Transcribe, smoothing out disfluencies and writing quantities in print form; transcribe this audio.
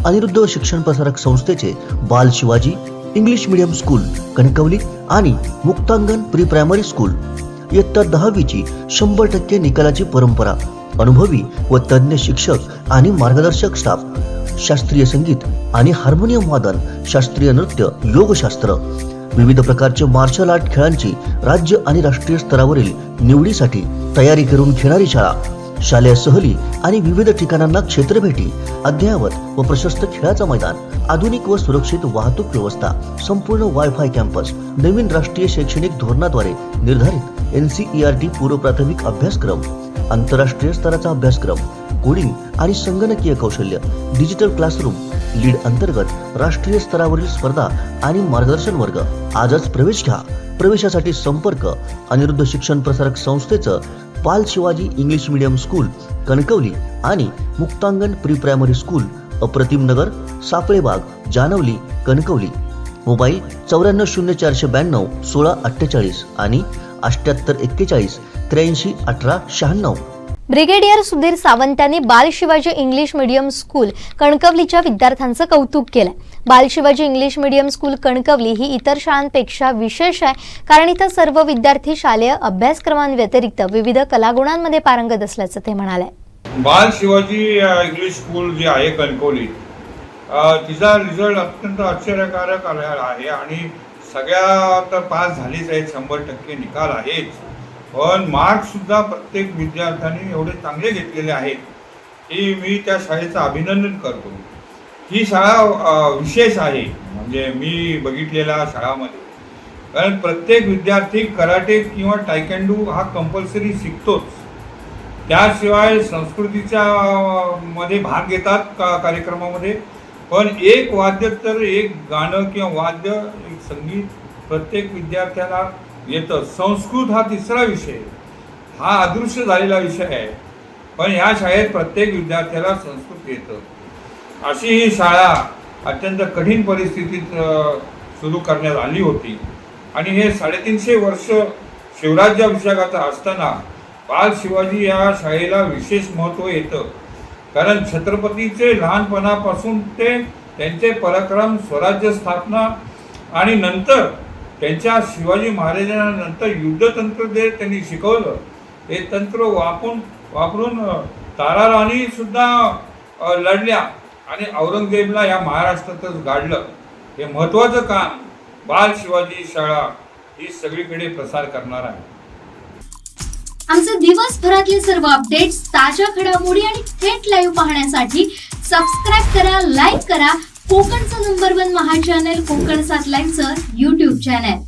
अनिरुद्ध शिक्षण प्रसारक संस्थेचे बाल Shivaji English medium school Kankavli आणि मुक्तांगण प्री प्रायमरी स्कूल इयत्ता 10वीची 100% निकालाची परंपरा, अनुभवी व तज्ञ शिक्षक आणि मार्गदर्शक स्टाफ, शास्त्रीय संगीत आणि हार्मोनियम वादन, शास्त्रीय नृत्य, योगशास्त्र, विविध प्रकारचे मार्शल आर्ट खेळांची राज्य आणि राष्ट्रीय स्तरावरील निवडीसाठी तयारी करून घेणारी शाळा, शालेय सहली आणि विविध ठिकाणांना क्षेत्रभेटी, अद्ययावत व प्रशस्त खेळाचं मैदान, आधुनिक व सुरक्षित वाहतूक व्यवस्था, संपूर्ण वायफाय कॅम्पस, नवीन राष्ट्रीय शैक्षणिक धोरणाद्वारे निर्धारित NCERT पूर्व प्राथमिक अभ्यासक्रम, आंतरराष्ट्रीय स्तराचा अभ्यासक्रम, कोडिंग आणि संगणकीय कौशल्य, डिजिटल क्लासरूम, लीड अंतर्गत राष्ट्रीय स्तरावरील स्पर्धा आणि मार्गदर्शन वर्ग. आजच प्रवेश घ्या. प्रवेशासाठी संपर्क अनिरुद्ध शिक्षण प्रसारक संस्थेचं बाल Shivaji English medium school Kankavli आणि मुक्तांगण प्री प्रायमरी स्कूल, अप्रतिम नगर, सापळेबाग, जानवली, कणकवली. मोबाईल 940492 1648 आणि 7841 83 18 96. ब्रिगेडियर सुधीर सावंत यांनी Bal Shivaji English medium school कणकवलीच्या विद्यार्थ्यांचं कौतुक केलं. Bal Shivaji English medium school Kankavli ही इतर शाळांपेक्षा विशेष आहे, कारण इथं सर्व विद्यार्थी शालेय अभ्यासक्रमांव्यतिरिक्त विविध कलागुणांमध्ये पारंगत असल्याचं ते म्हणाले. बाल शिवाजी इंग्लिश स्कूल जी आहे कणकवली, तिचा रिझल्ट अत्यंत आश्चर्यकारक आलेला आहे आणि सगळ्या तर पास झालीच आहेत, 100% निकाल आहेच, पण मार्क्स सुद्धा प्रत्येक विद्यार्थ्यांनी एवढे चांगले घेतलेले आहेत की मी त्या शाळेचं अभिनंदन करतो. ही शाळा विशेष आहे म्हणजे मी बघितलेल्या शाळामध्ये, कारण प्रत्येक विद्यार्थी कराटे किंवा टायकेंडो हा कंपल्सरी शिकतोच. त्याशिवाय संस्कृतीच्या मध्ये भाग घेतात कार्यक्रमामध्ये, पण एक वाद्य तर एक गाणं किंवा वाद्य, एक संगीत प्रत्येक विद्यार्थ्याला येतं. संस्कृत हा तिसरा विषय, हा अदृश्य झालेला विषय आहे, पण ह्या शाळेत प्रत्येक विद्यार्थ्याला संस्कृत येतं. अशी ही शाळा अत्यंत कठीण परिस्थितीत सुरू करण्यात आली होती आणि हे 350 वर्ष शिवराज्याभिषेकाचं असताना बाल शिवाजी या शाळेला विशेष महत्त्व येतं, कारण छत्रपतीचे लहानपणापासून ते त्यांचे पराक्रम, स्वराज्य स्थापना आणि नंतर त्यांच्या शिवाजी महाराजांनंतर युद्धतंत्र जे त्यांनी शिकवलं, हे तंत्र वापरून ताराराणी सुद्धा लढल्या आणि औरंगजेबला या महाराष्ट्रातच गाडलं. हे महत्त्वाचं काम बाल शिवाजी शाळा ही सगळीकडे प्रसार करणार आहे. आमचे दिवसभरातले सर्व अपडेट्स, ताज्या घडामोडी आणि थेट लाईव्ह पाहण्यासाठी सबस्क्राईब करा, लाईक करा कोकणचं नंबर 1 महा चॅनल कोकण 7 लाईव्हचं YouTube चॅनल.